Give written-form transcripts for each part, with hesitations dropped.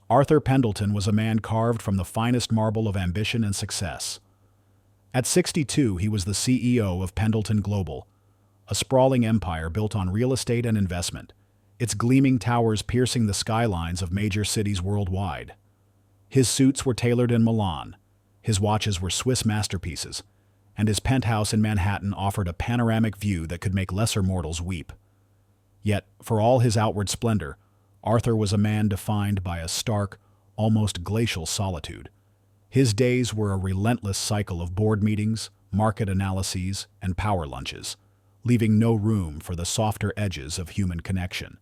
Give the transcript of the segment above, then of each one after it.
Arthur Pendleton was a man carved from the finest marble of ambition and success. At 62, he was the CEO of Pendleton Global, a sprawling empire built on real estate and investment, its gleaming towers piercing the skylines of major cities worldwide. His suits were tailored in Milan, his watches were Swiss masterpieces, and his penthouse in Manhattan offered a panoramic view that could make lesser mortals weep. Yet, for all his outward splendor, Arthur was a man defined by a stark, almost glacial solitude. His days were a relentless cycle of board meetings, market analyses, and power lunches, leaving no room for the softer edges of human connection.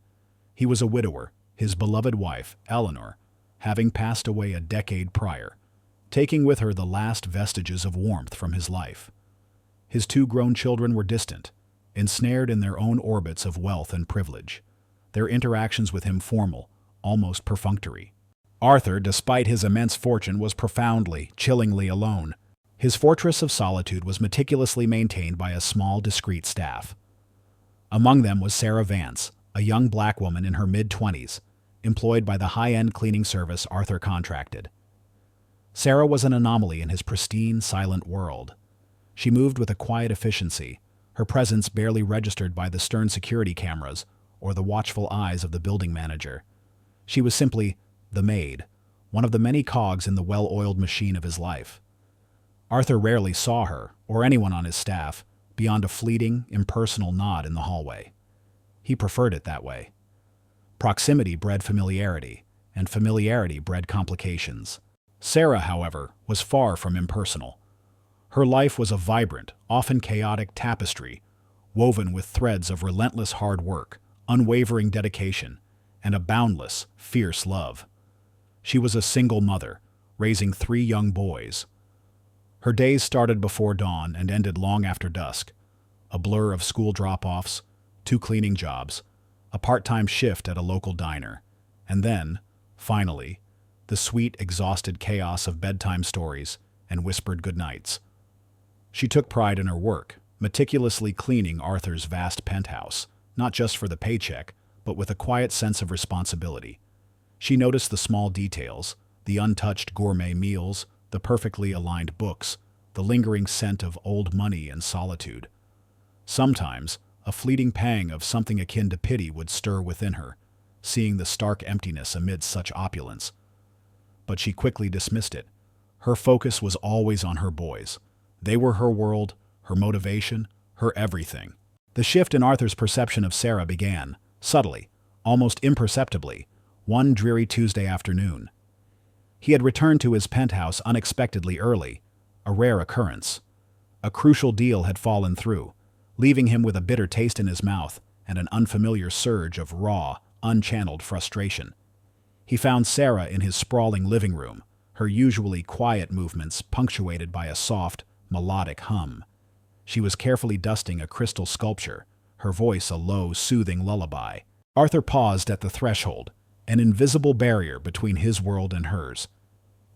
He was a widower, his beloved wife, Eleanor, having passed away a decade prior, taking with her the last vestiges of warmth from his life. His two grown children were distant, ensnared in their own orbits of wealth and privilege, their interactions with him formal, almost perfunctory. Arthur, despite his immense fortune, was profoundly, chillingly alone. His fortress of solitude was meticulously maintained by a small, discreet staff. Among them was Sarah Vance, a young black woman in her mid-20s, employed by the high-end cleaning service Arthur contracted. Sarah was an anomaly in his pristine, silent world. She moved with a quiet efficiency, her presence barely registered by the stern security cameras or the watchful eyes of the building manager. She was simply the maid, one of the many cogs in the well-oiled machine of his life. Arthur rarely saw her, or anyone on his staff, beyond a fleeting, impersonal nod in the hallway. He preferred it that way. Proximity bred familiarity, and familiarity bred complications. Sarah, however, was far from impersonal. Her life was a vibrant, often chaotic tapestry, woven with threads of relentless hard work, unwavering dedication, and a boundless, fierce love. She was a single mother, raising 3 young boys. Her days started before dawn and ended long after dusk, a blur of school drop-offs, 2 cleaning jobs, a part-time shift at a local diner, and then, finally, the sweet, exhausted chaos of bedtime stories and whispered goodnights. She took pride in her work, meticulously cleaning Arthur's vast penthouse, not just for the paycheck, but with a quiet sense of responsibility. She noticed the small details, the untouched gourmet meals, the perfectly aligned books, the lingering scent of old money and solitude. Sometimes, a fleeting pang of something akin to pity would stir within her, seeing the stark emptiness amidst such opulence. But she quickly dismissed it. Her focus was always on her boys. They were her world, her motivation, her everything. The shift in Arthur's perception of Sarah began, subtly, almost imperceptibly, one dreary Tuesday afternoon. He had returned to his penthouse unexpectedly early, a rare occurrence. A crucial deal had fallen through, leaving him with a bitter taste in his mouth and an unfamiliar surge of raw, unchanneled frustration. He found Sarah in his sprawling living room, her usually quiet movements punctuated by a soft, melodic hum. She was carefully dusting a crystal sculpture, her voice a low, soothing lullaby. Arthur paused at the threshold, an invisible barrier between his world and hers.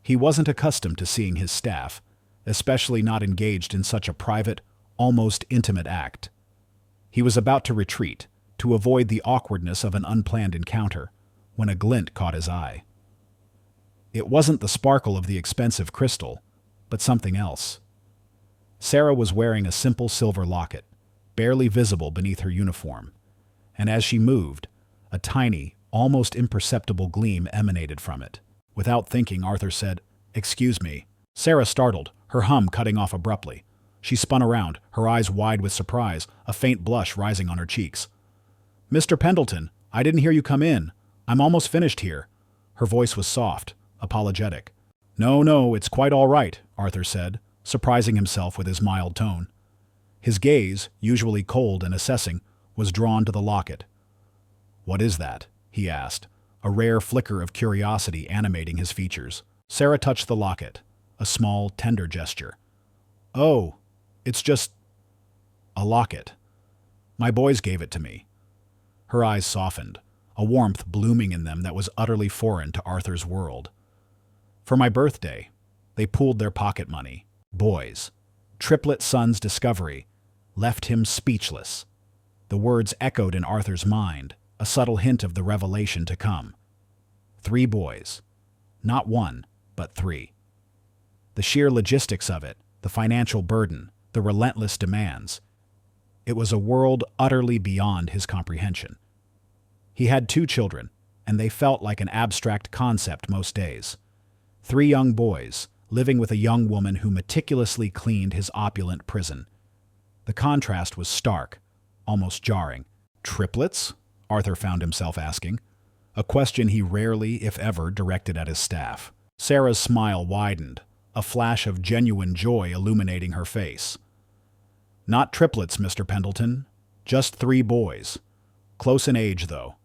He wasn't accustomed to seeing his staff, especially not engaged in such a private, almost intimate act. He was about to retreat, to avoid the awkwardness of an unplanned encounter, when a glint caught his eye. It wasn't the sparkle of the expensive crystal, but something else. Sarah was wearing a simple silver locket, barely visible beneath her uniform, and as she moved, a tiny, almost imperceptible gleam emanated from it. Without thinking, Arthur said, "Excuse me." Sarah startled, her hum cutting off abruptly. She spun around, her eyes wide with surprise, a faint blush rising on her cheeks. "Mr. Pendleton, I didn't hear you come in. I'm almost finished here." Her voice was soft, apologetic. No, it's quite all right," Arthur said, surprising himself with his mild tone. His gaze, usually cold and assessing, was drawn to the locket. "What is that?" he asked, a rare flicker of curiosity animating his features. Sarah touched the locket, a small, tender gesture. "Oh, it's just a locket. My boys gave it to me." Her eyes softened, a warmth blooming in them that was utterly foreign to Arthur's world. "For my birthday, they pooled their pocket money. Boys." Triplet son's discovery left him speechless. The words echoed in Arthur's mind, a subtle hint of the revelation to come. 3 boys. Not one, but three. The sheer logistics of it, the financial burden, the relentless demands. It was a world utterly beyond his comprehension. He had 2 children, and they felt like an abstract concept most days. 3 young boys, living with a young woman who meticulously cleaned his opulent prison. The contrast was stark, almost jarring. Triplets? Arthur found himself asking, a question he rarely, if ever, directed at his staff. Sarah's smile widened, a flash of genuine joy illuminating her face. Not triplets, Mr. Pendleton. Just 3 boys. Close in age, though.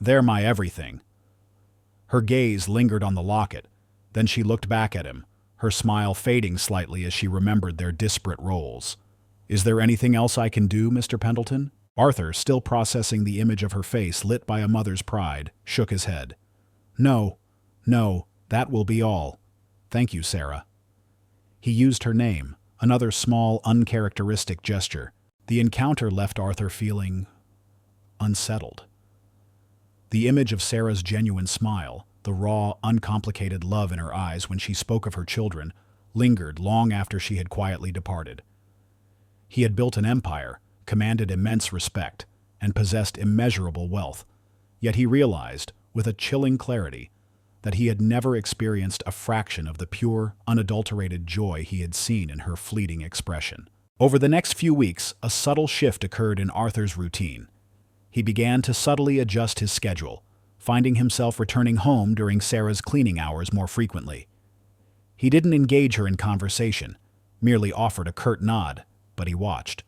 They're my everything. Her gaze lingered on the locket, then she looked back at him, her smile fading slightly as she remembered their disparate roles. Is there anything else I can do, Mr. Pendleton? Arthur, still processing the image of her face lit by a mother's pride, shook his head. No, that will be all. Thank you, Sarah. He used her name, another small, uncharacteristic gesture. The encounter left Arthur feeling unsettled. The image of Sarah's genuine smile, the raw, uncomplicated love in her eyes when she spoke of her children, lingered long after she had quietly departed. He had built an empire, commanded immense respect, and possessed immeasurable wealth, yet he realized, with a chilling clarity, that he had never experienced a fraction of the pure, unadulterated joy he had seen in her fleeting expression. Over the next few weeks, a subtle shift occurred in Arthur's routine. He began to subtly adjust his schedule, finding himself returning home during Sarah's cleaning hours more frequently. He didn't engage her in conversation, merely offered a curt nod, but he watched.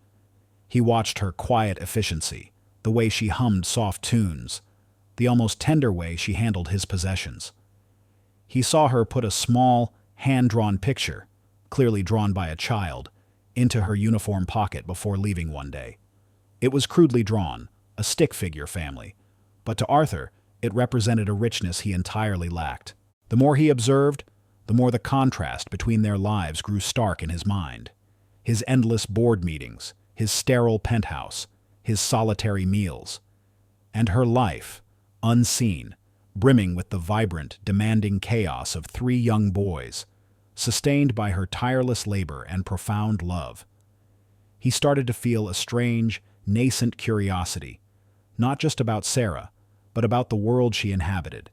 He watched her quiet efficiency, the way she hummed soft tunes, the almost tender way she handled his possessions. He saw her put a small, hand-drawn picture, clearly drawn by a child, into her uniform pocket before leaving one day. It was crudely drawn, a stick figure family, but to Arthur, it represented a richness he entirely lacked. The more he observed, the more the contrast between their lives grew stark in his mind. His endless board meetings, his sterile penthouse, his solitary meals, and her life, unseen, brimming with the vibrant, demanding chaos of 3 young boys, sustained by her tireless labor and profound love. He started to feel a strange, nascent curiosity, not just about Sarah, but about the world she inhabited,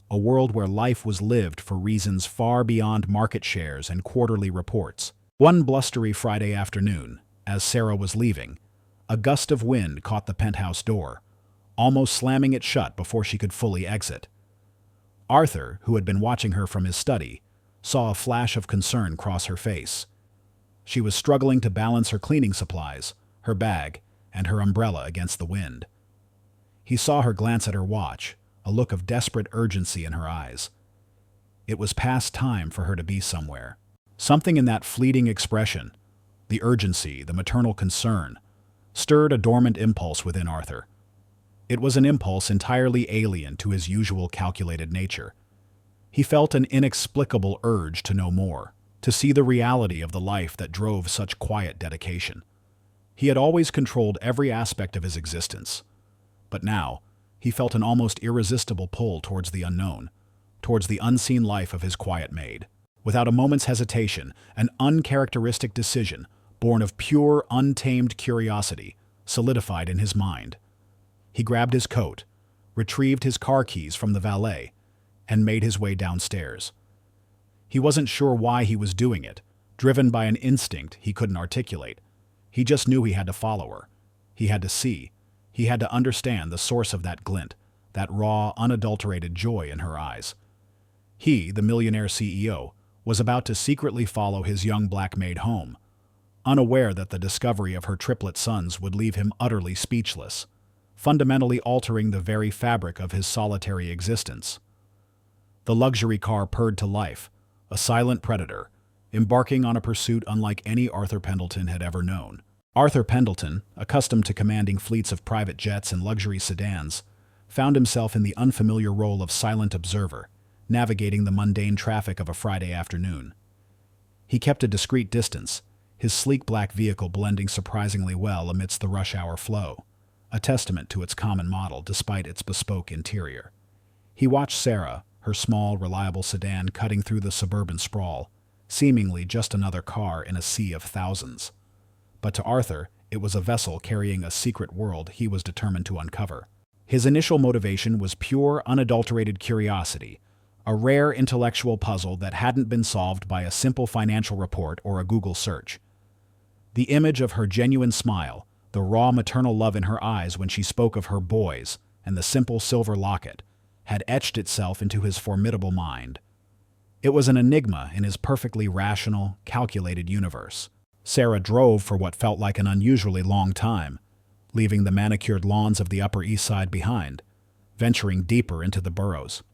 a world where life was lived for reasons far beyond market shares and quarterly reports. One blustery Friday afternoon, as Sarah was leaving, a gust of wind caught the penthouse door, almost slamming it shut before she could fully exit. Arthur, who had been watching her from his study, saw a flash of concern cross her face. She was struggling to balance her cleaning supplies, her bag, and her umbrella against the wind. He saw her glance at her watch, a look of desperate urgency in her eyes. It was past time for her to be somewhere. Something in that fleeting expression, the urgency, the maternal concern, stirred a dormant impulse within Arthur. It was an impulse entirely alien to his usual calculated nature. He felt an inexplicable urge to know more, to see the reality of the life that drove such quiet dedication. He had always controlled every aspect of his existence, but now he felt an almost irresistible pull towards the unknown, towards the unseen life of his quiet maid. Without a moment's hesitation, an uncharacteristic decision, born of pure, untamed curiosity, solidified in his mind. He grabbed his coat, retrieved his car keys from the valet, and made his way downstairs. He wasn't sure why he was doing it, driven by an instinct he couldn't articulate. He just knew he had to follow her. He had to see. He had to understand the source of that glint, that raw, unadulterated joy in her eyes. He, the Millionaire CEO, was about to secretly follow his young black maid home, unaware that the discovery of her triplet sons would leave him utterly speechless, fundamentally altering the very fabric of his solitary existence. The luxury car purred to life, a silent predator, embarking on a pursuit unlike any Arthur Pendleton had ever known. Arthur Pendleton, accustomed to commanding fleets of private jets and luxury sedans, found himself in the unfamiliar role of silent observer, navigating the mundane traffic of a Friday afternoon. He kept a discreet distance, his sleek black vehicle blending surprisingly well amidst the rush hour flow, a testament to its common model despite its bespoke interior. He watched Sarah, her small, reliable sedan cutting through the suburban sprawl, seemingly just another car in a sea of thousands. But to Arthur, it was a vessel carrying a secret world he was determined to uncover. His initial motivation was pure, unadulterated curiosity, a rare intellectual puzzle that hadn't been solved by a simple financial report or a Google search. The image of her genuine smile, the raw maternal love in her eyes when she spoke of her boys, and the simple silver locket, had etched itself into his formidable mind. It was an enigma in his perfectly rational, calculated universe. Sarah drove for what felt like an unusually long time, leaving the manicured lawns of the Upper East Side behind, venturing deeper into the boroughs.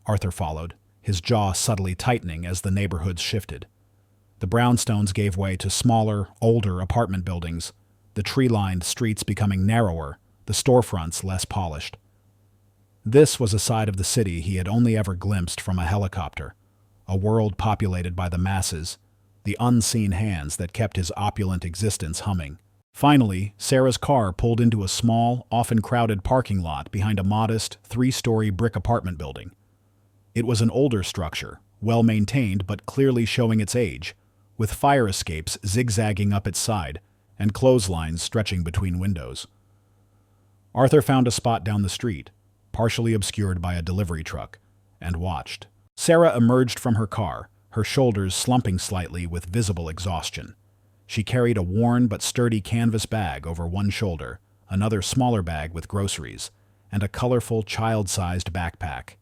Arthur followed, his jaw subtly tightening as the neighborhoods shifted. The brownstones gave way to smaller, older apartment buildings, the tree-lined streets becoming narrower, the storefronts less polished. This was a side of the city he had only ever glimpsed from a helicopter, a world populated by the masses, the unseen hands that kept his opulent existence humming. Finally, Sarah's car pulled into a small, often crowded parking lot behind a modest, 3-story brick apartment building. It was an older structure, well-maintained but clearly showing its age, with fire escapes zigzagging up its side and clotheslines stretching between windows. Arthur found a spot down the street, partially obscured by a delivery truck, and watched. Sarah emerged from her car, her shoulders slumping slightly with visible exhaustion. She carried a worn but sturdy canvas bag over one shoulder, another smaller bag with groceries, and a colorful, child-sized backpack.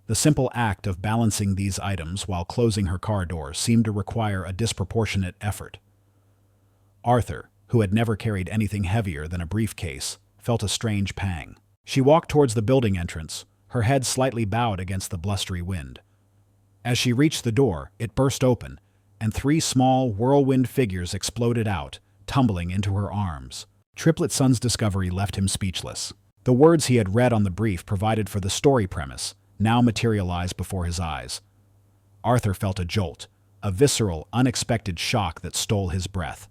The simple act of balancing these items while closing her car door seemed to require a disproportionate effort. Arthur, who had never carried anything heavier than a briefcase, felt a strange pang. She walked towards the building entrance, her head slightly bowed against the blustery wind. As she reached the door, it burst open, and 3 small, whirlwind figures exploded out, tumbling into her arms. Triplet's son's discovery left him speechless. The words he had read on the brief provided for the story premise now materialized before his eyes. Arthur felt a jolt, a visceral, unexpected shock that stole his breath.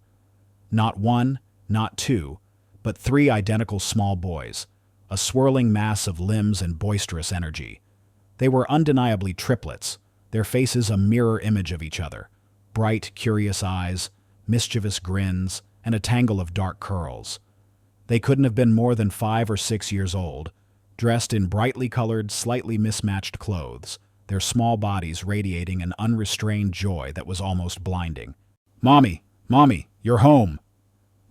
Not 1, not 2, but 3 identical small boys, a swirling mass of limbs and boisterous energy. They were undeniably triplets, their faces a mirror image of each other, bright, curious eyes, mischievous grins, and a tangle of dark curls. They couldn't have been more than 5 or 6 years old, dressed in brightly colored, slightly mismatched clothes, their small bodies radiating an unrestrained joy that was almost blinding. "Mommy! Mommy! You're home!"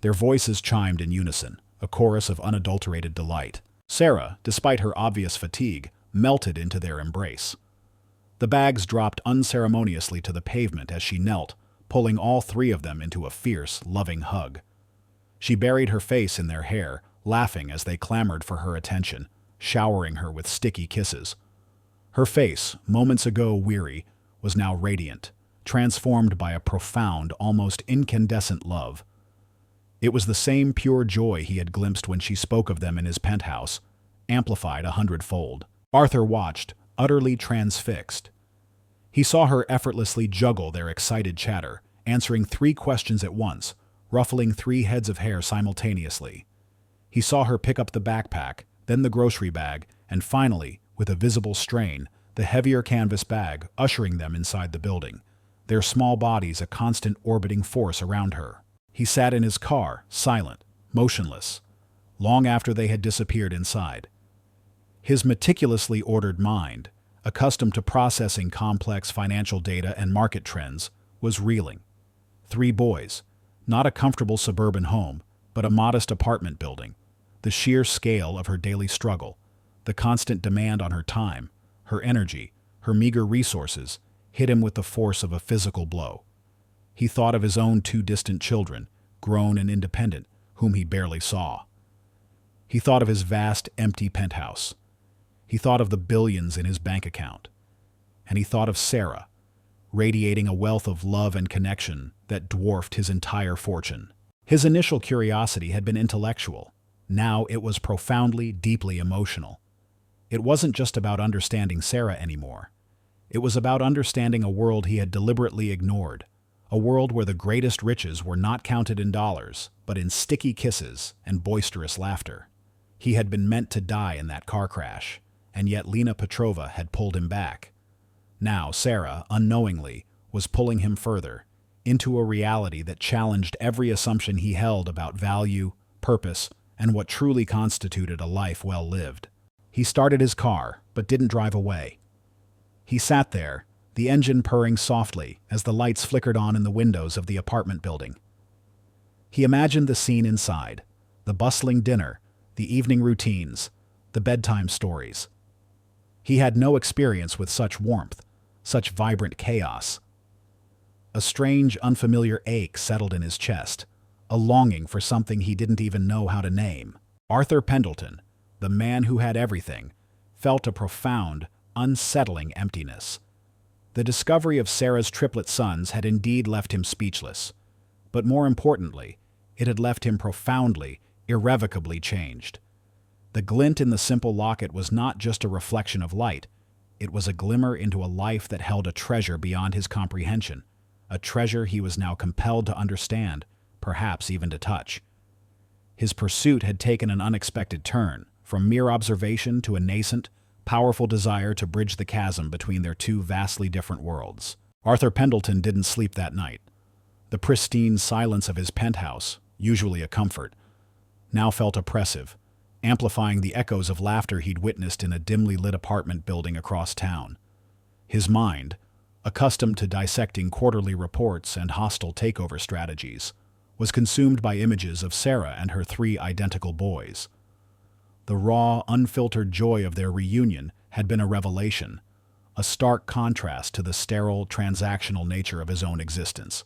Their voices chimed in unison, a chorus of unadulterated delight. Sarah, despite her obvious fatigue, melted into their embrace. The bags dropped unceremoniously to the pavement as she knelt, pulling all 3 of them into a fierce, loving hug. She buried her face in their hair, laughing as they clamored for her attention, showering her with sticky kisses. Her face, moments ago weary, was now radiant, transformed by a profound, almost incandescent love. It was the same pure joy he had glimpsed when she spoke of them in his penthouse, amplified 100-fold. Arthur watched, utterly transfixed. He saw her effortlessly juggle their excited chatter, answering 3 questions at once, ruffling 3 heads of hair simultaneously. He saw her pick up the backpack, then the grocery bag, and finally, with a visible strain, the heavier canvas bag, ushering them inside the building, their small bodies a constant orbiting force around her. He sat in his car, silent, motionless, long after they had disappeared inside. His meticulously ordered mind, accustomed to processing complex financial data and market trends, was reeling. 3 boys, not a comfortable suburban home, but a modest apartment building. The sheer scale of her daily struggle, the constant demand on her time, her energy, her meager resources, hit him with the force of a physical blow. He thought of his own 2 distant children, grown and independent, whom he barely saw. He thought of his vast, empty penthouse. He thought of the billions in his bank account. And he thought of Sarah, radiating a wealth of love and connection that dwarfed his entire fortune. His initial curiosity had been intellectual. Now it was profoundly, deeply emotional. It wasn't just about understanding Sarah anymore. It was about understanding a world he had deliberately ignored, a world where the greatest riches were not counted in dollars, but in sticky kisses and boisterous laughter. He had been meant to die in that car crash, and yet Lena Petrova had pulled him back. Now Sarah, unknowingly, was pulling him further, into a reality that challenged every assumption he held about value, purpose, and what truly constituted a life well lived. He started his car, but didn't drive away. He sat there, the engine purring softly as the lights flickered on in the windows of the apartment building. He imagined the scene inside, the bustling dinner, the evening routines, the bedtime stories. He had no experience with such warmth, such vibrant chaos. A strange, unfamiliar ache settled in his chest, a longing for something he didn't even know how to name. Arthur Pendleton, the man who had everything, felt a profound, unsettling emptiness. The discovery of Sarah's triplet sons had indeed left him speechless, but more importantly, it had left him profoundly, irrevocably changed. The glint in the simple locket was not just a reflection of light, it was a glimmer into a life that held a treasure beyond his comprehension, a treasure he was now compelled to understand, perhaps even to touch. His pursuit had taken an unexpected turn, from mere observation to a nascent, powerful desire to bridge the chasm between their two vastly different worlds. Arthur Pendleton didn't sleep that night. The pristine silence of his penthouse, usually a comfort, now felt oppressive, amplifying the echoes of laughter he'd witnessed in a dimly lit apartment building across town. His mind, accustomed to dissecting quarterly reports and hostile takeover strategies, was consumed by images of Sarah and her 3 identical boys. The raw, unfiltered joy of their reunion had been a revelation, a stark contrast to the sterile, transactional nature of his own existence.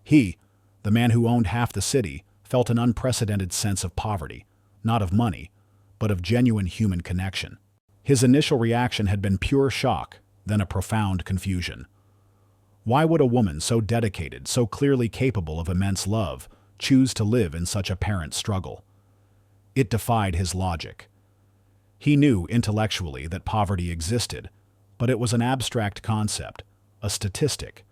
He, the man who owned half the city, felt an unprecedented sense of poverty, not of money, but of genuine human connection. His initial reaction had been pure shock, then a profound confusion. Why would a woman so dedicated, so clearly capable of immense love, choose to live in such apparent struggle? It defied his logic. He knew intellectually that poverty existed, but it was an abstract concept, a statistic.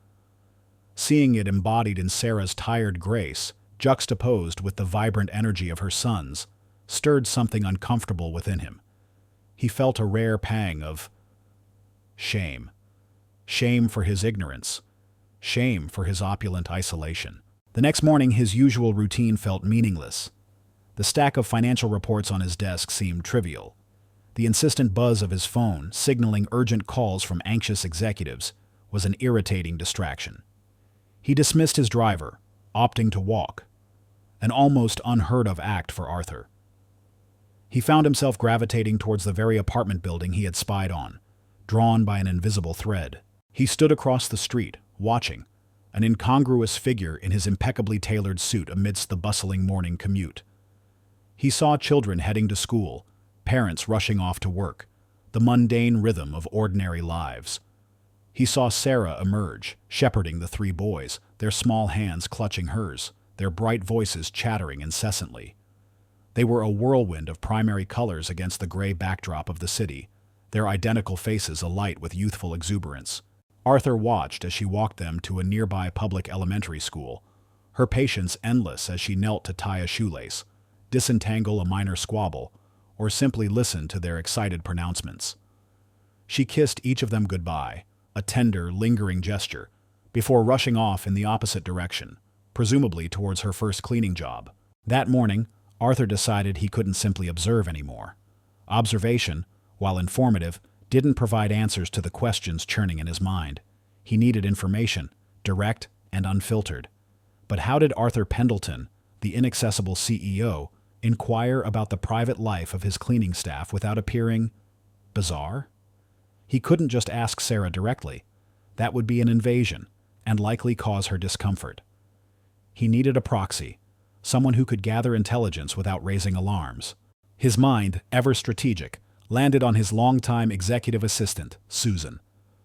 Seeing it embodied in Sarah's tired grace, juxtaposed with the vibrant energy of her sons, stirred something uncomfortable within him. He felt a rare pang of shame. Shame for his ignorance. Shame for his opulent isolation. The next morning, his usual routine felt meaningless. The stack of financial reports on his desk seemed trivial. The insistent buzz of his phone, signaling urgent calls from anxious executives, was an irritating distraction. He dismissed his driver, opting to walk, an almost unheard-of act for Arthur. He found himself gravitating towards the very apartment building he had spied on, drawn by an invisible thread. He stood across the street, watching, an incongruous figure in his impeccably tailored suit amidst the bustling morning commute. He saw children heading to school, parents rushing off to work, the mundane rhythm of ordinary lives. He saw Sarah emerge, shepherding the 3 boys, their small hands clutching hers, their bright voices chattering incessantly. They were a whirlwind of primary colors against the gray backdrop of the city, their identical faces alight with youthful exuberance. Arthur watched as she walked them to a nearby public elementary school, her patience endless as she knelt to tie a shoelace, disentangle a minor squabble, or simply listen to their excited pronouncements. She kissed each of them goodbye, a tender, lingering gesture, before rushing off in the opposite direction, presumably towards her first cleaning job. That morning, Arthur decided he couldn't simply observe anymore. Observation, while informative, didn't provide answers to the questions churning in his mind. He needed information, direct and unfiltered. But how did Arthur Pendleton, the inaccessible CEO, inquire about the private life of his cleaning staff without appearing bizarre? He couldn't just ask Sarah directly. That would be an invasion, and likely cause her discomfort. He needed a proxy, someone who could gather intelligence without raising alarms. His mind, ever strategic, landed on his longtime executive assistant, Susan.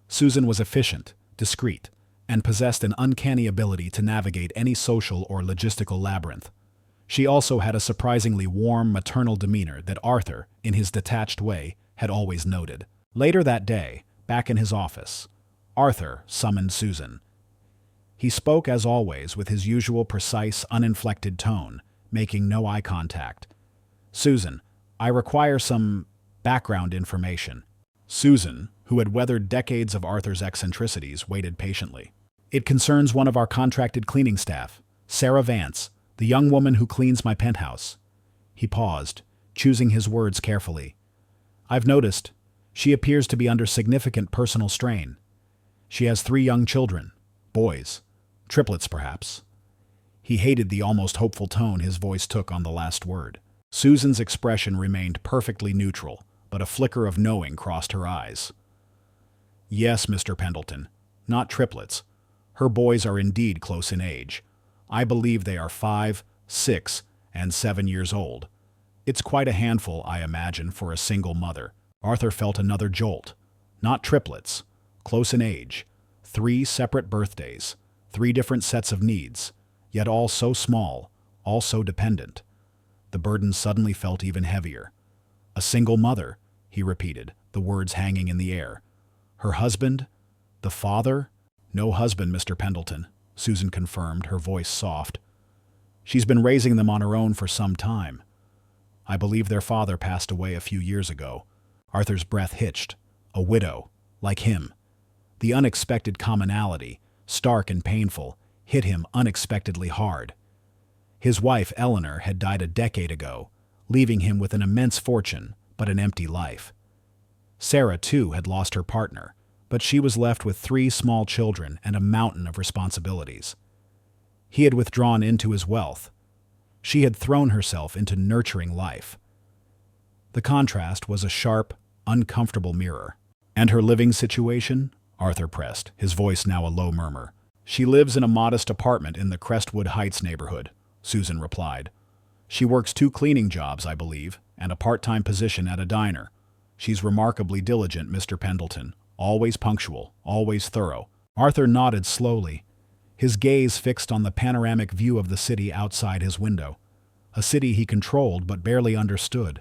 Susan was efficient, discreet, and possessed an uncanny ability to navigate any social or logistical labyrinth. She also had a surprisingly warm, maternal demeanor that Arthur, in his detached way, had always noted. Later that day, back in his office, Arthur summoned Susan. He spoke, as always, with his usual precise, uninflected tone, making no eye contact. "Susan, I require some Background information. Susan, who had weathered decades of Arthur's eccentricities, waited patiently. It concerns one of our contracted cleaning staff, Sarah Vance, the young woman who cleans my penthouse. He paused, choosing his words carefully. I've noticed. She appears to be under significant personal strain. She has 3 young children, boys, triplets perhaps. He hated the almost hopeful tone his voice took on the last word. Susan's expression remained perfectly neutral, but a flicker of knowing crossed her eyes. Yes, Mr. Pendleton, not triplets. Her boys are indeed close in age. I believe they are 5, 6, and 7 years old. It's quite a handful, I imagine, for a single mother. Arthur felt another jolt. Not triplets. Close in age. 3 separate birthdays. 3 different sets of needs. Yet all so small, all so dependent. The burden suddenly felt even heavier. A single mother, he repeated, the words hanging in the air. Her husband? The father? No husband, Mr. Pendleton, Susan confirmed, her voice soft. She's been raising them on her own for some time. I believe their father passed away a few years ago. Arthur's breath hitched. A widow, like him. The unexpected commonality, stark and painful, hit him unexpectedly hard. His wife, Eleanor, had died a decade ago, leaving him with an immense fortune, but an empty life. Sarah, too, had lost her partner, but she was left with 3 small children and a mountain of responsibilities. He had withdrawn into his wealth. She had thrown herself into nurturing life. The contrast was a sharp, uncomfortable mirror. And her living situation? Arthur pressed, his voice now a low murmur. She lives in a modest apartment in the Crestwood Heights neighborhood, Susan replied. She works 2 cleaning jobs, I believe, and a part-time position at a diner. She's remarkably diligent, Mr. Pendleton, always punctual, always thorough. Arthur nodded slowly, his gaze fixed on the panoramic view of the city outside his window, a city he controlled but barely understood.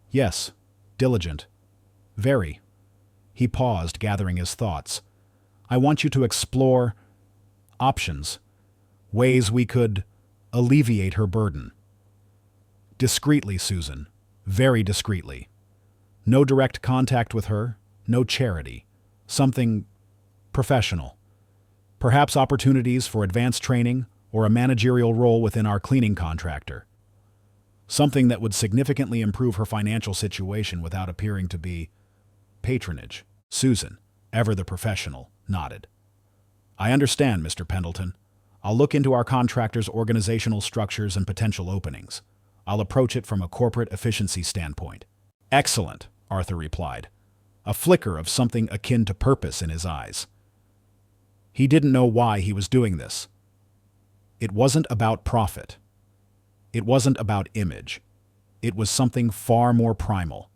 Yes, diligent. Very. He paused, gathering his thoughts. I want you to explore options, ways we could alleviate her burden. Discreetly, Susan, very discreetly. No direct contact with her, no charity. Something professional. Perhaps opportunities for advanced training or a managerial role within our cleaning contractor. Something that would significantly improve her financial situation without appearing to be patronage. Susan, ever the professional, nodded. I understand, Mr. Pendleton. I'll look into our contractor's organizational structures and potential openings. I'll approach it from a corporate efficiency standpoint. Excellent, Arthur replied, a flicker of something akin to purpose in his eyes. He didn't know why he was doing this. It wasn't about profit. It wasn't about image. It was something far more primal,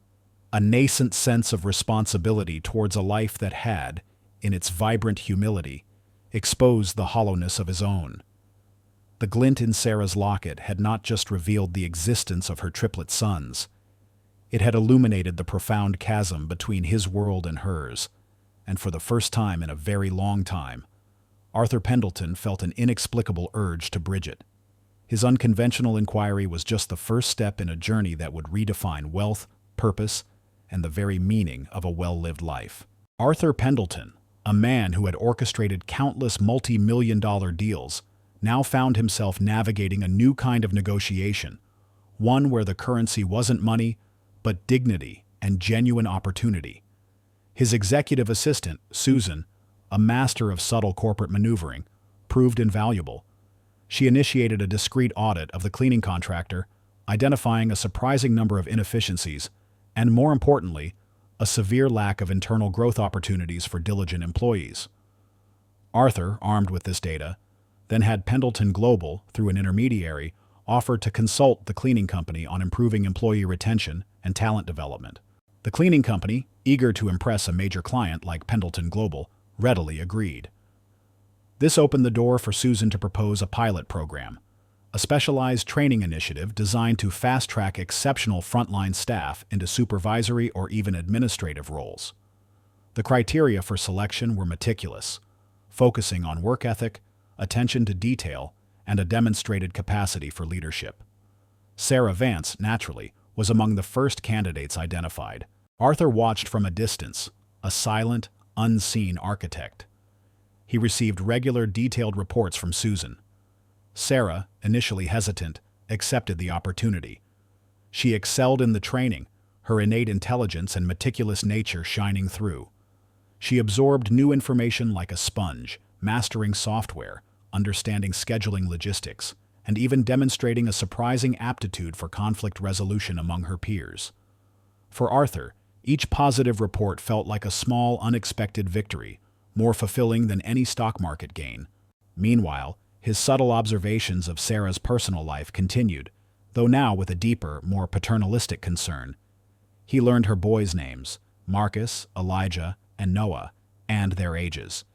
a nascent sense of responsibility towards a life that had, in its vibrant humility, exposed the hollowness of his own. The glint in Sarah's locket had not just revealed the existence of her triplet sons. It had illuminated the profound chasm between his world and hers, and for the first time in a very long time, Arthur Pendleton felt an inexplicable urge to bridge it. His unconventional inquiry was just the first step in a journey that would redefine wealth, purpose, and the very meaning of a well-lived life. Arthur Pendleton, a man who had orchestrated countless multi-million-dollar deals, now found himself navigating a new kind of negotiation, one where the currency wasn't money, but dignity and genuine opportunity. His executive assistant, Susan, a master of subtle corporate maneuvering, proved invaluable. She initiated a discreet audit of the cleaning contractor, identifying a surprising number of inefficiencies, and more importantly, a severe lack of internal growth opportunities for diligent employees. Arthur, armed with this data, then had Pendleton Global, through an intermediary, offered to consult the cleaning company on improving employee retention and talent development. The cleaning company, eager to impress a major client like Pendleton Global, readily agreed. This opened the door for Susan to propose a pilot program, a specialized training initiative designed to fast-track exceptional frontline staff into supervisory or even administrative roles. The criteria for selection were meticulous, focusing on work ethic, attention to detail, and a demonstrated capacity for leadership. Sarah Vance, naturally, was among the first candidates identified. Arthur watched from a distance, a silent, unseen architect. He received regular, detailed reports from Susan. Sarah, initially hesitant, accepted the opportunity. She excelled in the training, her innate intelligence and meticulous nature shining through. She absorbed new information like a sponge, mastering software, understanding scheduling logistics, and even demonstrating a surprising aptitude for conflict resolution among her peers. For Arthur, each positive report felt like a small, unexpected victory, more fulfilling than any stock market gain. Meanwhile, his subtle observations of Sarah's personal life continued, though now with a deeper, more paternalistic concern. He learned her boys' names, Marcus, Elijah, and Noah, and their ages.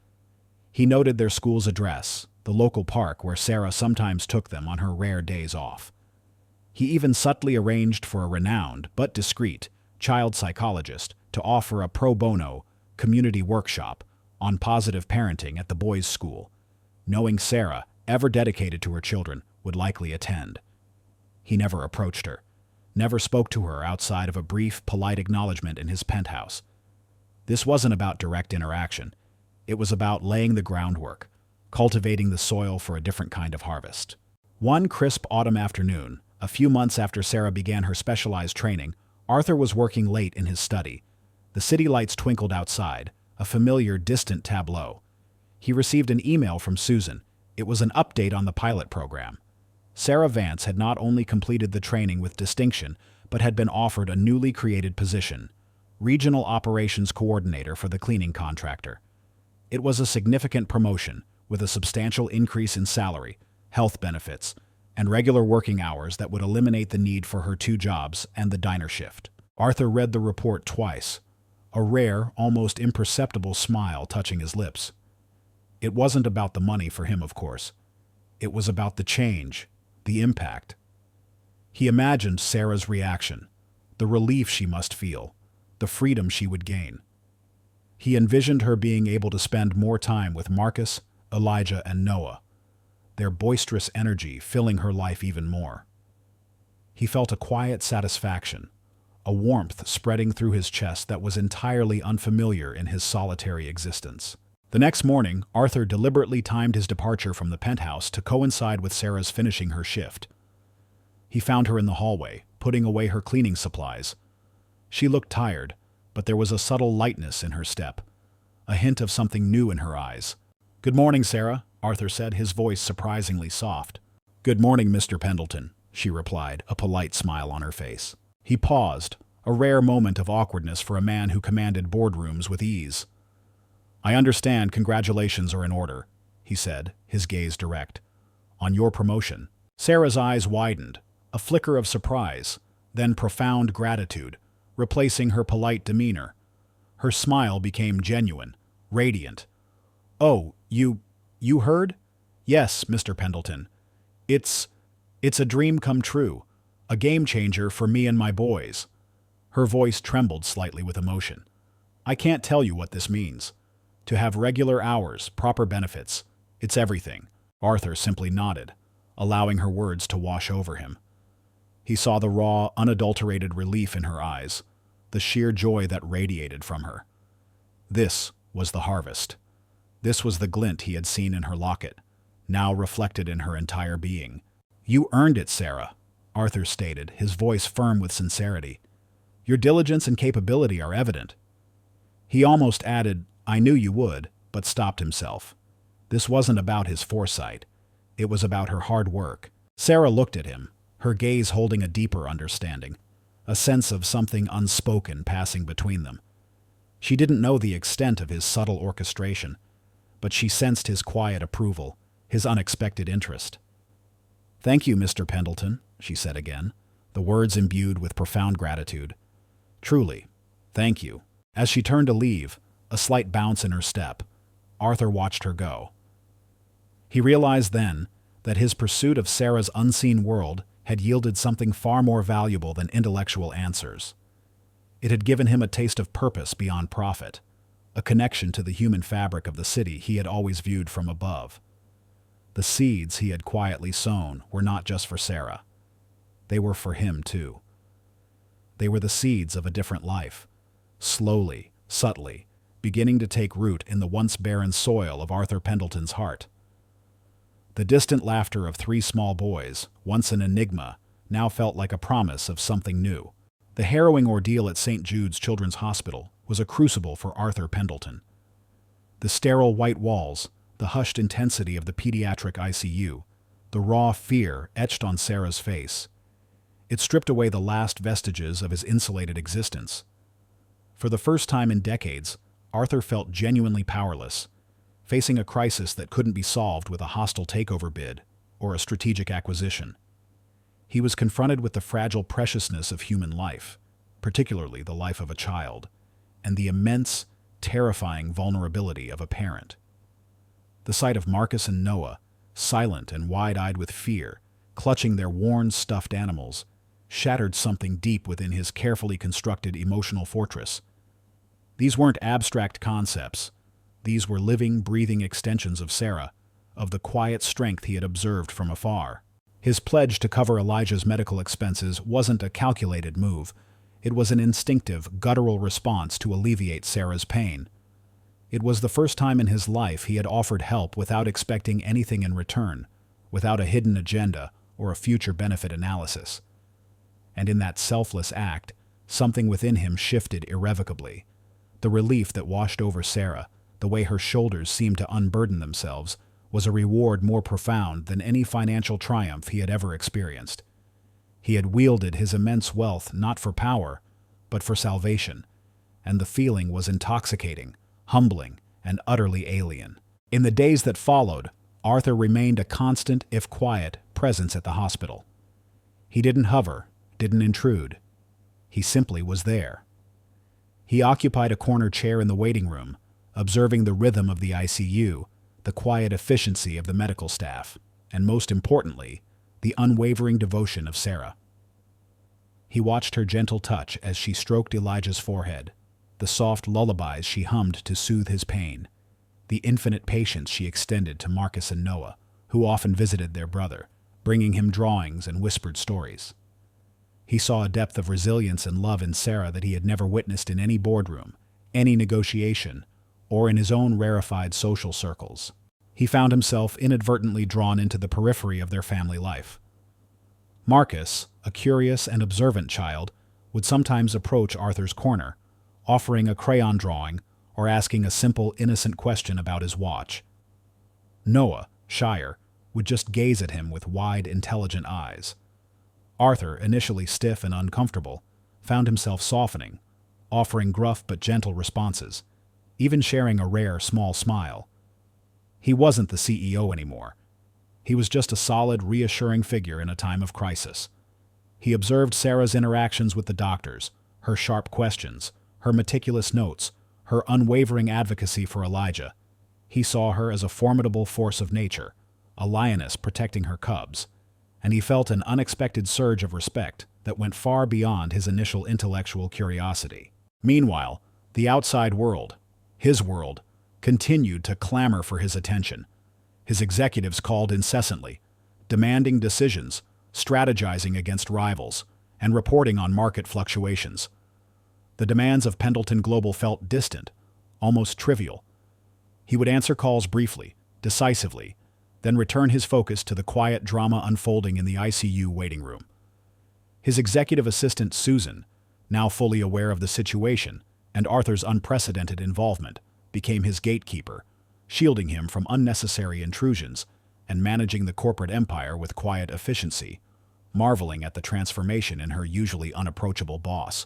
He noted their school's address, the local park where Sarah sometimes took them on her rare days off. He even subtly arranged for a renowned, but discreet, child psychologist to offer a pro bono community workshop on positive parenting at the boys' school, knowing Sarah, ever dedicated to her children, would likely attend. He never approached her, never spoke to her outside of a brief, polite acknowledgement in his penthouse. This wasn't about direct interaction. It was about laying the groundwork, cultivating the soil for a different kind of harvest. One crisp autumn afternoon, a few months after Sarah began her specialized training, Arthur was working late in his study. The city lights twinkled outside, a familiar, distant tableau. He received an email from Susan. It was an update on the pilot program. Sarah Vance had not only completed the training with distinction, but had been offered a newly created position, Regional Operations Coordinator for the cleaning contractor. It was a significant promotion, with a substantial increase in salary, health benefits, and regular working hours that would eliminate the need for her 2 jobs and the diner shift. Arthur read the report twice, a rare, almost imperceptible smile touching his lips. It wasn't about the money for him, of course. It was about the change, the impact. He imagined Sarah's reaction, the relief she must feel, the freedom she would gain. He envisioned her being able to spend more time with Marcus, Elijah, and Noah, their boisterous energy filling her life even more. He felt a quiet satisfaction, a warmth spreading through his chest that was entirely unfamiliar in his solitary existence. The next morning, Arthur deliberately timed his departure from the penthouse to coincide with Sarah's finishing her shift. He found her in the hallway, putting away her cleaning supplies. She looked tired, but there was a subtle lightness in her step, a hint of something new in her eyes. "Good morning, Sarah," Arthur said, his voice surprisingly soft. "Good morning, Mr. Pendleton," she replied, a polite smile on her face. He paused, a rare moment of awkwardness for a man who commanded boardrooms with ease. "I understand congratulations are in order," he said, his gaze direct. "On your promotion." Sarah's eyes widened, a flicker of surprise, then profound gratitude, replacing her polite demeanor. Her smile became genuine, radiant. "Oh, you heard?" "Yes, Mr. Pendleton. It's a dream come true, a game changer for me and my boys." Her voice trembled slightly with emotion. "I can't tell you what this means. To have regular hours, proper benefits, it's everything." Arthur simply nodded, allowing her words to wash over him. He saw the raw, unadulterated relief in her eyes, the sheer joy that radiated from her. This was the harvest. This was the glint he had seen in her locket, now reflected in her entire being. "You earned it, Sarah," Arthur stated, his voice firm with sincerity. "Your diligence and capability are evident." He almost added, "I knew you would," but stopped himself. This wasn't about his foresight. It was about her hard work. Sarah looked at him, her gaze holding a deeper understanding, a sense of something unspoken passing between them. She didn't know the extent of his subtle orchestration, but she sensed his quiet approval, his unexpected interest. "Thank you, Mr. Pendleton," she said again, the words imbued with profound gratitude. "Truly, thank you." As she turned to leave, a slight bounce in her step, Arthur watched her go. He realized then that his pursuit of Sarah's unseen world had yielded something far more valuable than intellectual answers. It had given him a taste of purpose beyond profit, a connection to the human fabric of the city he had always viewed from above. The seeds he had quietly sown were not just for Sarah. They were for him, too. They were the seeds of a different life, slowly, subtly, beginning to take root in the once barren soil of Arthur Pendleton's heart. The distant laughter of three small boys, once an enigma, now felt like a promise of something new. The harrowing ordeal at St. Jude's Children's Hospital was a crucible for Arthur Pendleton. The sterile white walls, the hushed intensity of the pediatric ICU, the raw fear etched on Sarah's face. It stripped away the last vestiges of his insulated existence. For the first time in decades, Arthur felt genuinely powerless, facing a crisis that couldn't be solved with a hostile takeover bid or a strategic acquisition. He was confronted with the fragile preciousness of human life, particularly the life of a child, and the immense, terrifying vulnerability of a parent. The sight of Marcus and Noah, silent and wide-eyed with fear, clutching their worn stuffed animals, shattered something deep within his carefully constructed emotional fortress. These weren't abstract concepts. These were living, breathing extensions of Sarah, of the quiet strength he had observed from afar. His pledge to cover Elijah's medical expenses wasn't a calculated move. It was an instinctive, guttural response to alleviate Sarah's pain. It was the first time in his life he had offered help without expecting anything in return, without a hidden agenda or a future benefit analysis. And in that selfless act, something within him shifted irrevocably. The relief that washed over Sarah, the way her shoulders seemed to unburden themselves, was a reward more profound than any financial triumph he had ever experienced. He had wielded his immense wealth not for power, but for salvation, and the feeling was intoxicating, humbling, and utterly alien. In the days that followed, Arthur remained a constant, if quiet, presence at the hospital. He didn't hover, didn't intrude. He simply was there. He occupied a corner chair in the waiting room, observing the rhythm of the ICU, the quiet efficiency of the medical staff, and most importantly, the unwavering devotion of Sarah. He watched her gentle touch as she stroked Elijah's forehead, the soft lullabies she hummed to soothe his pain, the infinite patience she extended to Marcus and Noah, who often visited their brother, bringing him drawings and whispered stories. He saw a depth of resilience and love in Sarah that he had never witnessed in any boardroom, any negotiation, or in his own rarefied social circles. He found himself inadvertently drawn into the periphery of their family life. Marcus, a curious and observant child, would sometimes approach Arthur's corner, offering a crayon drawing or asking a simple, innocent question about his watch. Noah, shyer, would just gaze at him with wide, intelligent eyes. Arthur, initially stiff and uncomfortable, found himself softening, offering gruff but gentle responses, even sharing a rare, small smile. He wasn't the CEO anymore. He was just a solid, reassuring figure in a time of crisis. He observed Sarah's interactions with the doctors, her sharp questions, her meticulous notes, her unwavering advocacy for Elijah. He saw her as a formidable force of nature, a lioness protecting her cubs, and he felt an unexpected surge of respect that went far beyond his initial intellectual curiosity. Meanwhile, the outside world, his world, continued to clamor for his attention. His executives called incessantly, demanding decisions, strategizing against rivals, and reporting on market fluctuations. The demands of Pendleton Global felt distant, almost trivial. He would answer calls briefly, decisively, then return his focus to the quiet drama unfolding in the ICU waiting room. His executive assistant, Susan, now fully aware of the situation and Arthur's unprecedented involvement, became his gatekeeper, shielding him from unnecessary intrusions and managing the corporate empire with quiet efficiency, marveling at the transformation in her usually unapproachable boss.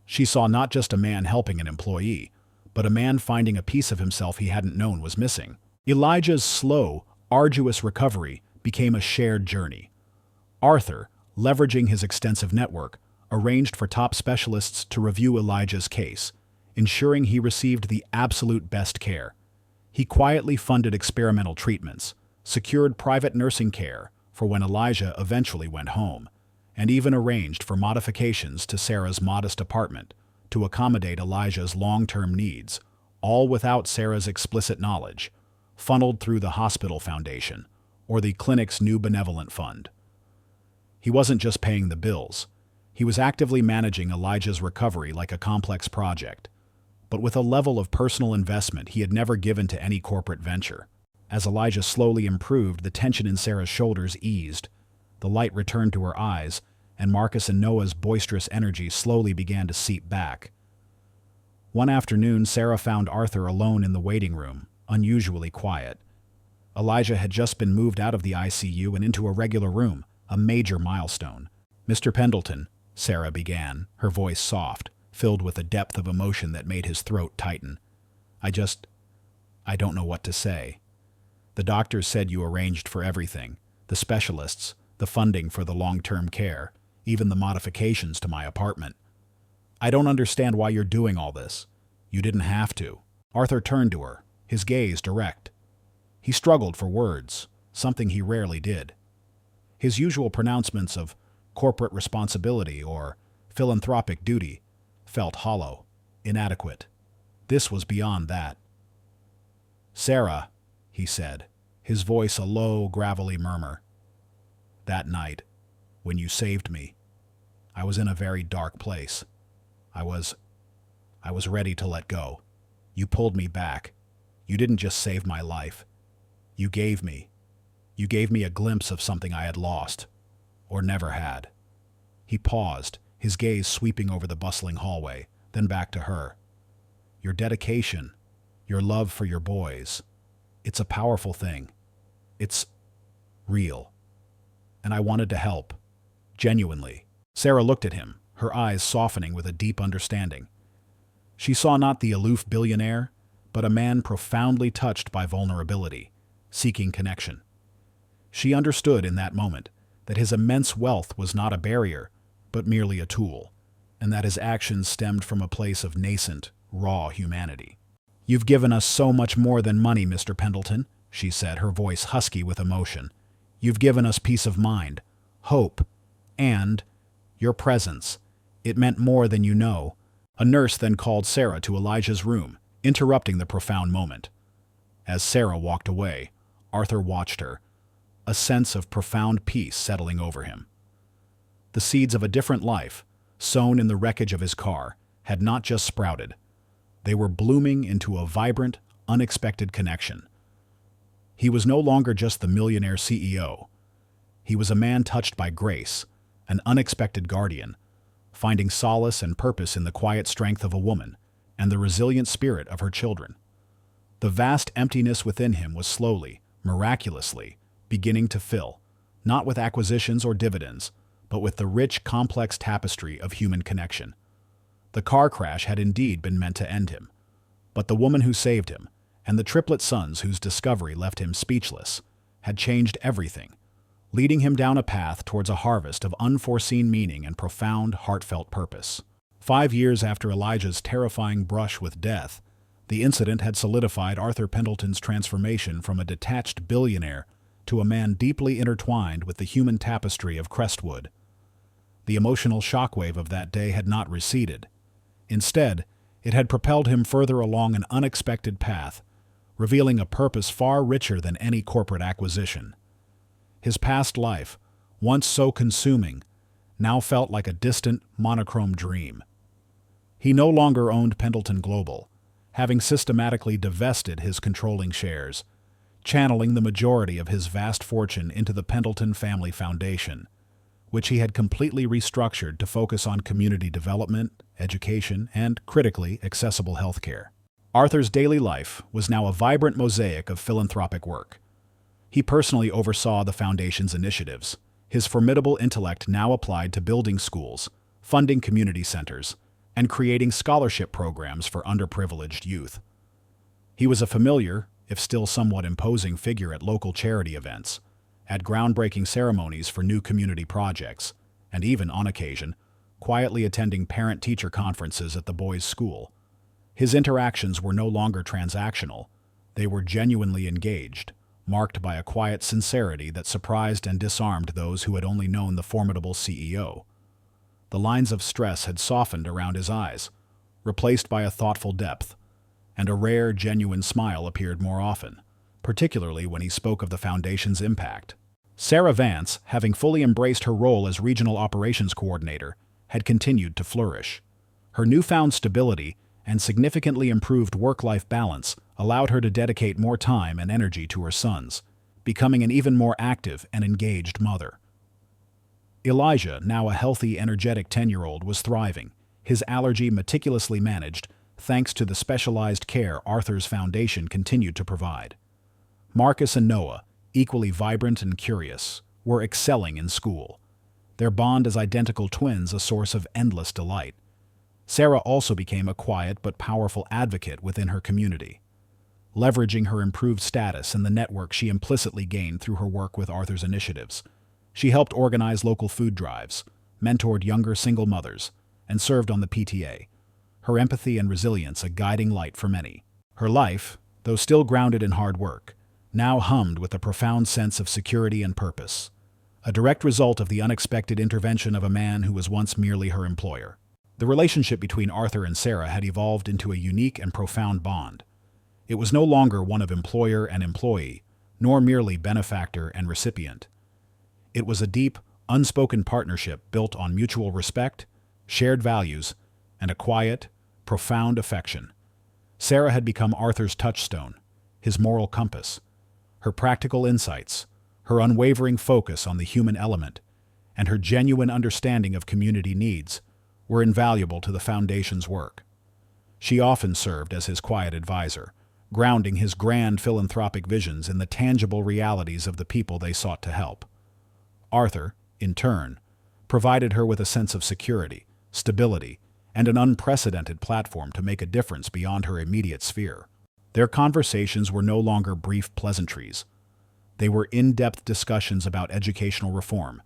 She saw not just a man helping an employee, but a man finding a piece of himself he hadn't known was missing. Elijah's slow, arduous recovery became a shared journey. Arthur, leveraging his extensive network, arranged for top specialists to review Elijah's case, ensuring he received the absolute best care. He quietly funded experimental treatments, secured private nursing care for when Elijah eventually went home, and even arranged for modifications to Sarah's modest apartment to accommodate Elijah's long-term needs, all without Sarah's explicit knowledge, funneled through the hospital foundation or the clinic's new benevolent fund. He wasn't just paying the bills. He was actively managing Elijah's recovery like a complex project, but with a level of personal investment he had never given to any corporate venture. As Elijah slowly improved, the tension in Sarah's shoulders eased, the light returned to her eyes, and Marcus and Noah's boisterous energy slowly began to seep back. One afternoon, Sarah found Arthur alone in the waiting room, unusually quiet. Elijah had just been moved out of the ICU and into a regular room, a major milestone. "Mr. Pendleton," Sarah began, her voice soft, filled with a depth of emotion that made his throat tighten. I don't know what to say. The doctors said you arranged for everything, the specialists, the funding for the long-term care, even the modifications to my apartment. I don't understand why you're doing all this. You didn't have to." Arthur turned to her, his gaze direct. He struggled for words, something he rarely did. His usual pronouncements of corporate responsibility or philanthropic duty felt hollow, inadequate. This was beyond that. "Sarah," he said, his voice a low, gravelly murmur. "That night, when you saved me, I was in a very dark place. I was ready to let go. You pulled me back. You didn't just save my life. You gave me a glimpse of something I had lost, or never had." He paused, his gaze sweeping over the bustling hallway, then back to her. "Your dedication, your love for your boys, it's a powerful thing. It's real. And I wanted to help. Genuinely." Sarah looked at him, her eyes softening with a deep understanding. She saw not the aloof billionaire, but a man profoundly touched by vulnerability, seeking connection. She understood in that moment that his immense wealth was not a barrier, but merely a tool, and that his actions stemmed from a place of nascent, raw humanity. "You've given us so much more than money, Mr. Pendleton," she said, her voice husky with emotion. "You've given us peace of mind, hope, and your presence. It meant more than you know." A nurse then called Sarah to Elijah's room, interrupting the profound moment. As Sarah walked away, Arthur watched her, a sense of profound peace settling over him. The seeds of a different life, sown in the wreckage of his car, had not just sprouted. They were blooming into a vibrant, unexpected connection. He was no longer just the millionaire CEO. He was a man touched by grace, an unexpected guardian, finding solace and purpose in the quiet strength of a woman and the resilient spirit of her children. The vast emptiness within him was slowly, miraculously, beginning to fill, not with acquisitions or dividends, but with the rich, complex tapestry of human connection. The car crash had indeed been meant to end him, but the woman who saved him, and the triplet sons whose discovery left him speechless, had changed everything, leading him down a path towards a harvest of unforeseen meaning and profound, heartfelt purpose. 5 years after Elijah's terrifying brush with death, the incident had solidified Arthur Pendleton's transformation from a detached billionaire to a man deeply intertwined with the human tapestry of Crestwood. The emotional shockwave of that day had not receded. Instead, it had propelled him further along an unexpected path, revealing a purpose far richer than any corporate acquisition. His past life, once so consuming, now felt like a distant, monochrome dream. He no longer owned Pendleton Global, having systematically divested his controlling shares, channeling the majority of his vast fortune into the Pendleton Family Foundation, which he had completely restructured to focus on community development, education, and, critically, accessible healthcare. Arthur's daily life was now a vibrant mosaic of philanthropic work. He personally oversaw the foundation's initiatives, his formidable intellect now applied to building schools, funding community centers, and creating scholarship programs for underprivileged youth. He was a familiar, if still somewhat imposing figure at local charity events, at groundbreaking ceremonies for new community projects, and even, on occasion, quietly attending parent-teacher conferences at the boys' school. His interactions were no longer transactional. They were genuinely engaged, marked by a quiet sincerity that surprised and disarmed those who had only known the formidable CEO. The lines of stress had softened around his eyes, replaced by a thoughtful depth, and a rare, genuine smile appeared more often, particularly when he spoke of the foundation's impact. Sarah Vance, having fully embraced her role as regional operations coordinator, had continued to flourish. Her newfound stability and significantly improved work-life balance allowed her to dedicate more time and energy to her sons, becoming an even more active and engaged mother. Elijah, now a healthy, energetic 10-year-old, was thriving, his allergy meticulously managed, thanks to the specialized care Arthur's foundation continued to provide. Marcus and Noah, equally vibrant and curious, were excelling in school, their bond as identical twins a source of endless delight. Sarah also became a quiet but powerful advocate within her community, leveraging her improved status and the network she implicitly gained through her work with Arthur's initiatives. She helped organize local food drives, mentored younger single mothers, and served on the PTA, her empathy and resilience a guiding light for many. Her life, though still grounded in hard work, now hummed with a profound sense of security and purpose, a direct result of the unexpected intervention of a man who was once merely her employer. The relationship between Arthur and Sarah had evolved into a unique and profound bond. It was no longer one of employer and employee, nor merely benefactor and recipient. It was a deep, unspoken partnership built on mutual respect, shared values, and a quiet, profound affection. Sarah had become Arthur's touchstone, his moral compass. Her practical insights, her unwavering focus on the human element, and her genuine understanding of community needs were invaluable to the foundation's work. She often served as his quiet advisor, grounding his grand philanthropic visions in the tangible realities of the people they sought to help. Arthur, in turn, provided her with a sense of security, stability, and an unprecedented platform to make a difference beyond her immediate sphere. Their conversations were no longer brief pleasantries. They were in-depth discussions about educational reform,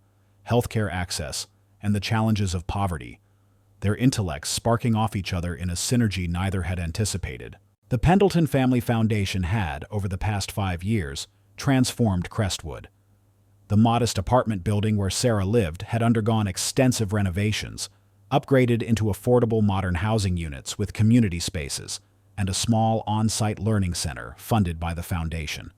healthcare access, and the challenges of poverty, their intellects sparking off each other in a synergy neither had anticipated. The Pendleton Family Foundation had, over the past 5 years, transformed Crestwood. The modest apartment building where Sarah lived had undergone extensive renovations, upgraded into affordable modern housing units with community spaces and a small on-site learning center funded by the foundation.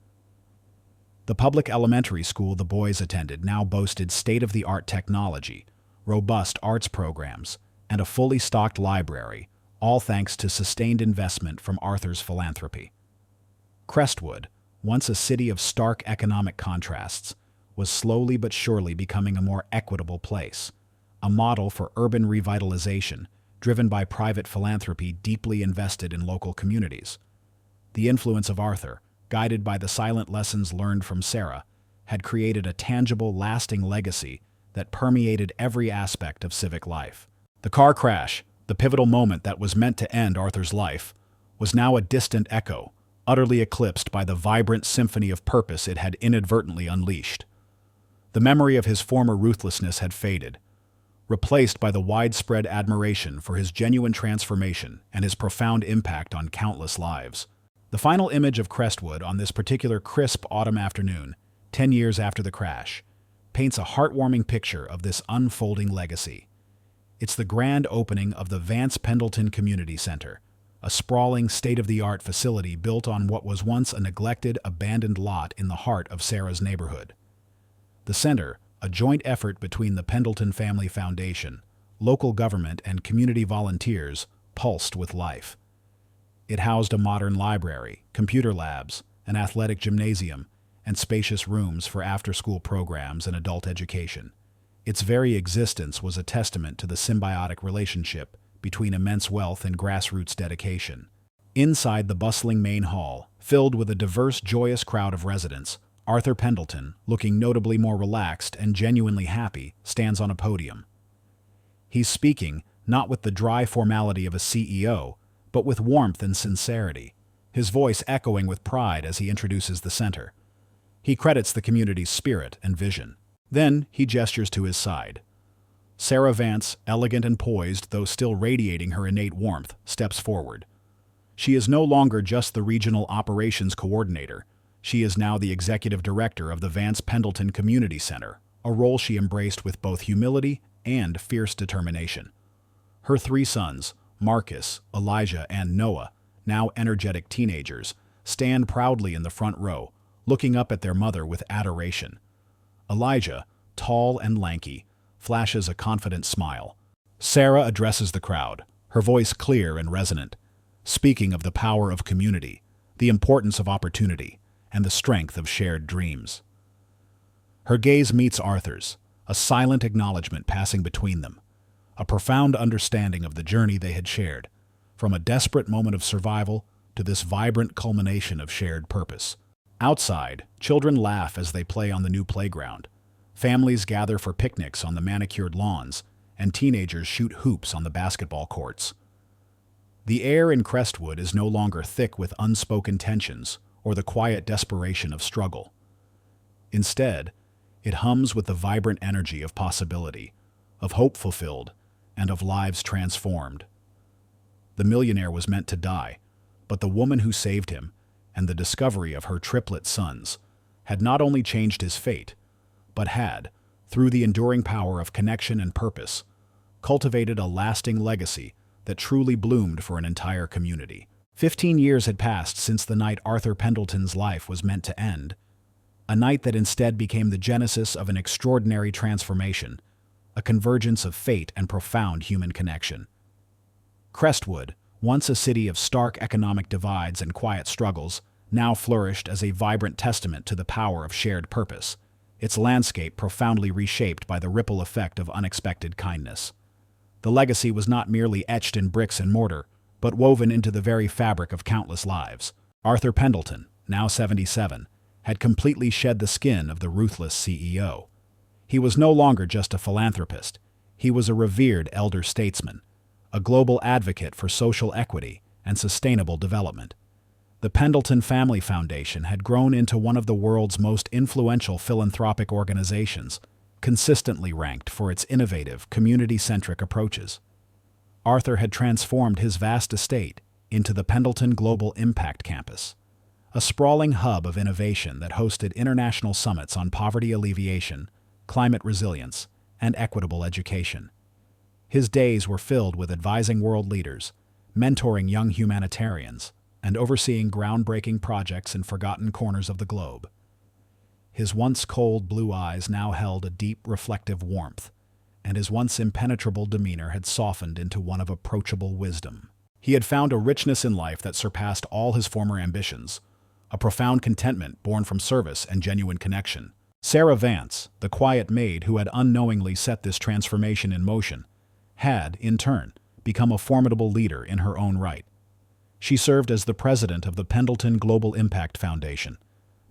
The public elementary school the boys attended now boasted state-of-the-art technology, robust arts programs, and a fully stocked library, all thanks to sustained investment from Arthur's philanthropy. Crestwood, once a city of stark economic contrasts, was slowly but surely becoming a more equitable place, a model for urban revitalization driven by private philanthropy deeply invested in local communities. The influence of Arthur, guided by the silent lessons learned from Sarah, had created a tangible, lasting legacy that permeated every aspect of civic life. The car crash, the pivotal moment that was meant to end Arthur's life, was now a distant echo, utterly eclipsed by the vibrant symphony of purpose it had inadvertently unleashed. The memory of his former ruthlessness had faded, replaced by the widespread admiration for his genuine transformation and his profound impact on countless lives. The final image of Crestwood on this particular crisp autumn afternoon, 10 years after the crash, paints a heartwarming picture of this unfolding legacy. It's the grand opening of the Vance Pendleton Community Center, a sprawling, state-of-the-art facility built on what was once a neglected, abandoned lot in the heart of Sarah's neighborhood. The center, a joint effort between the Pendleton Family Foundation, local government, and community volunteers, pulsed with life. It housed a modern library, computer labs, an athletic gymnasium, and spacious rooms for after-school programs and adult education. Its very existence was a testament to the symbiotic relationship between immense wealth and grassroots dedication. Inside the bustling main hall, filled with a diverse, joyous crowd of residents, Arthur Pendleton, looking notably more relaxed and genuinely happy, stands on a podium. He's speaking, not with the dry formality of a CEO, but with warmth and sincerity, his voice echoing with pride as he introduces the center. He credits the community's spirit and vision. Then he gestures to his side. Sarah Vance, elegant and poised, though still radiating her innate warmth, steps forward. She is no longer just the regional operations coordinator. She is now the executive director of the Vance Pendleton Community Center, a role she embraced with both humility and fierce determination. Her 3 sons, Marcus, Elijah, and Noah, now energetic teenagers, stand proudly in the front row, looking up at their mother with adoration. Elijah, tall and lanky, flashes a confident smile. Sarah addresses the crowd, her voice clear and resonant, speaking of the power of community, the importance of opportunity, and the strength of shared dreams. Her gaze meets Arthur's, a silent acknowledgement passing between them, a profound understanding of the journey they had shared, from a desperate moment of survival to this vibrant culmination of shared purpose. Outside, children laugh as they play on the new playground. Families gather for picnics on the manicured lawns, and teenagers shoot hoops on the basketball courts. The air in Crestwood is no longer thick with unspoken tensions or the quiet desperation of struggle. Instead, it hums with the vibrant energy of possibility, of hope fulfilled, and of lives transformed. The millionaire was meant to die, but the woman who saved him, and the discovery of her triplet sons, had not only changed his fate, but had, through the enduring power of connection and purpose, cultivated a lasting legacy that truly bloomed for an entire community. 15 years had passed since the night Arthur Pendleton's life was meant to end, a night that instead became the genesis of an extraordinary transformation, a convergence of fate and profound human connection. Crestwood, once a city of stark economic divides and quiet struggles, now flourished as a vibrant testament to the power of shared purpose, its landscape profoundly reshaped by the ripple effect of unexpected kindness. The legacy was not merely etched in bricks and mortar, but woven into the very fabric of countless lives. Arthur Pendleton, now 77, had completely shed the skin of the ruthless CEO. He was no longer just a philanthropist. He was a revered elder statesman, a global advocate for social equity and sustainable development. The Pendleton Family Foundation had grown into one of the world's most influential philanthropic organizations, consistently ranked for its innovative, community-centric approaches. Arthur had transformed his vast estate into the Pendleton Global Impact Campus, a sprawling hub of innovation that hosted international summits on poverty alleviation, climate resilience, and equitable education. His days were filled with advising world leaders, mentoring young humanitarians, and overseeing groundbreaking projects in forgotten corners of the globe. His once cold blue eyes now held a deep, reflective warmth, and his once impenetrable demeanor had softened into one of approachable wisdom. He had found a richness in life that surpassed all his former ambitions, a profound contentment born from service and genuine connection. Sarah Vance, the quiet maid who had unknowingly set this transformation in motion, had, in turn, become a formidable leader in her own right. She served as the president of the Pendleton Global Impact Foundation,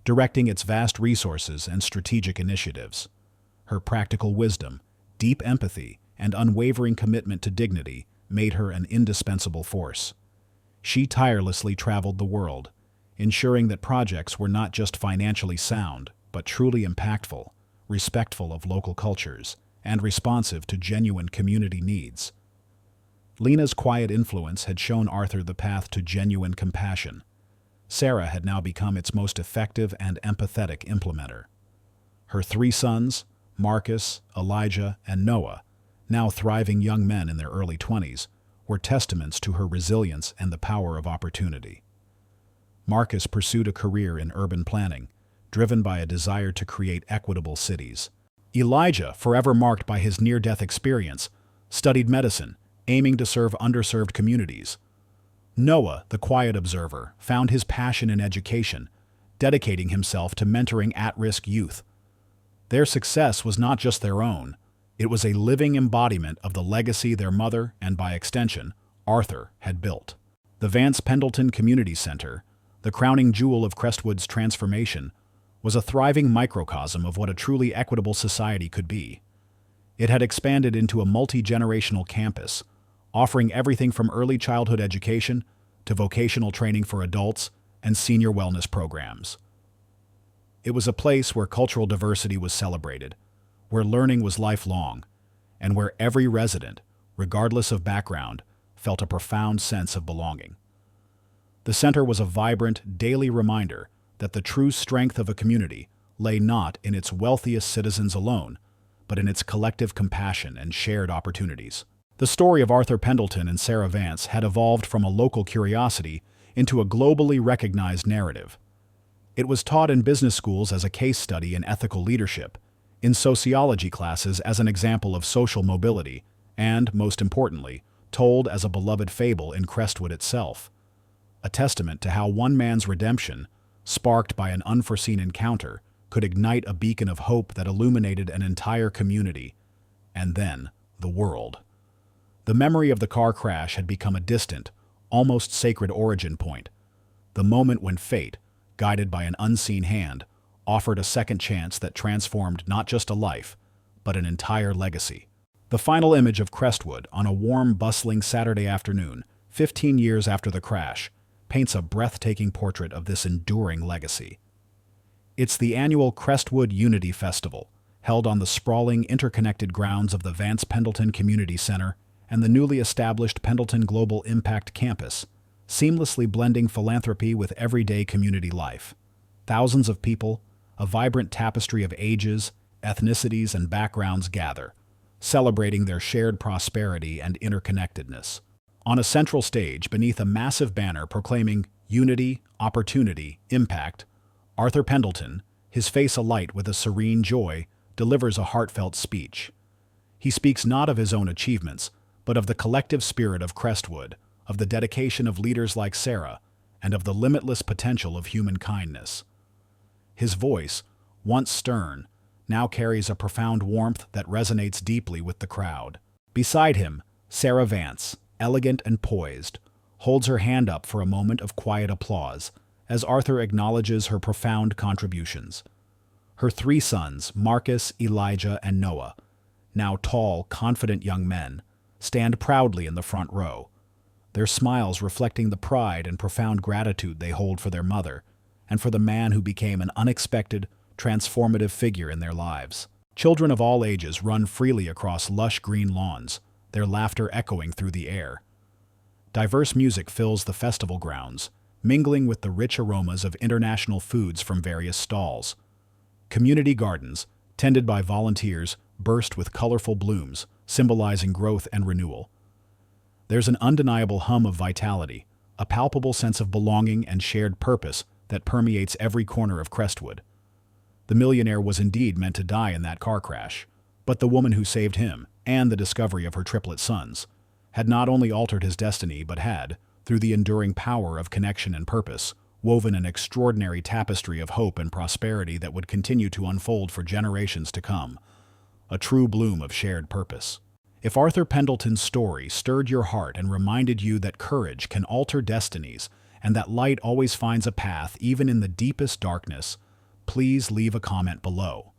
directing its vast resources and strategic initiatives. Her practical wisdom, deep empathy, and unwavering commitment to dignity made her an indispensable force. She tirelessly traveled the world, ensuring that projects were not just financially sound, but truly impactful, respectful of local cultures, and responsive to genuine community needs. Lena's quiet influence had shown Arthur the path to genuine compassion. Sarah had now become its most effective and empathetic implementer. Her 3 sons, Marcus, Elijah, and Noah, now thriving young men in their early 20s, were testaments to her resilience and the power of opportunity. Marcus pursued a career in urban planning, driven by a desire to create equitable cities. Elijah, forever marked by his near-death experience, studied medicine, aiming to serve underserved communities. Noah, the quiet observer, found his passion in education, dedicating himself to mentoring at-risk youth. Their success was not just their own, it was a living embodiment of the legacy their mother, and by extension, Arthur, had built. The Vance Pendleton Community Center, the crowning jewel of Crestwood's transformation, was a thriving microcosm of what a truly equitable society could be. It had expanded into a multi-generational campus, offering everything from early childhood education to vocational training for adults and senior wellness programs. It was a place where cultural diversity was celebrated, where learning was lifelong, and where every resident, regardless of background, felt a profound sense of belonging. The center was a vibrant, daily reminder that the true strength of a community lay not in its wealthiest citizens alone, but in its collective compassion and shared opportunities. The story of Arthur Pendleton and Sarah Vance had evolved from a local curiosity into a globally recognized narrative. It was taught in business schools as a case study in ethical leadership, in sociology classes as an example of social mobility, and, most importantly, told as a beloved fable in Crestwood itself, a testament to how one man's redemption, sparked by an unforeseen encounter, could ignite a beacon of hope that illuminated an entire community, and then the world. The memory of the car crash had become a distant, almost sacred origin point, the moment when fate, guided by an unseen hand, offered a second chance that transformed not just a life, but an entire legacy. The final image of Crestwood on a warm, bustling Saturday afternoon, 15 years after the crash, paints a breathtaking portrait of this enduring legacy. It's the annual Crestwood Unity Festival, held on the sprawling, interconnected grounds of the Vance Pendleton Community Center and the newly established Pendleton Global Impact Campus, seamlessly blending philanthropy with everyday community life. Thousands of people, a vibrant tapestry of ages, ethnicities, and backgrounds gather, celebrating their shared prosperity and interconnectedness. On a central stage, beneath a massive banner proclaiming Unity, Opportunity, Impact, Arthur Pendleton, his face alight with a serene joy, delivers a heartfelt speech. He speaks not of his own achievements, but of the collective spirit of Crestwood, of the dedication of leaders like Sarah, and of the limitless potential of human kindness. His voice, once stern, now carries a profound warmth that resonates deeply with the crowd. Beside him, Sarah Vance, elegant and poised, holds her hand up for a moment of quiet applause as Arthur acknowledges her profound contributions. Her three sons, Marcus, Elijah, and Noah, now tall, confident young men, stand proudly in the front row, their smiles reflecting the pride and profound gratitude they hold for their mother and for the man who became an unexpected, transformative figure in their lives. Children of all ages run freely across lush green lawns, their laughter echoing through the air. Diverse music fills the festival grounds, mingling with the rich aromas of international foods from various stalls. Community gardens, tended by volunteers, burst with colorful blooms, symbolizing growth and renewal. There's an undeniable hum of vitality, a palpable sense of belonging and shared purpose that permeates every corner of Crestwood. The millionaire was indeed meant to die in that car crash, but the woman who saved him, and the discovery of her triplet sons, had not only altered his destiny but had, through the enduring power of connection and purpose, woven an extraordinary tapestry of hope and prosperity that would continue to unfold for generations to come. A true bloom of shared purpose. If Arthur Pendleton's story stirred your heart and reminded you that courage can alter destinies and that light always finds a path even in the deepest darkness, please leave a comment below.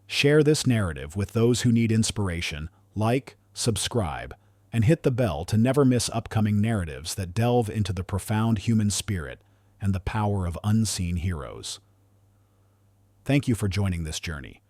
Share this narrative with those who need inspiration, like, subscribe, and hit the bell to never miss upcoming narratives that delve into the profound human spirit and the power of unseen heroes. Thank you for joining this journey.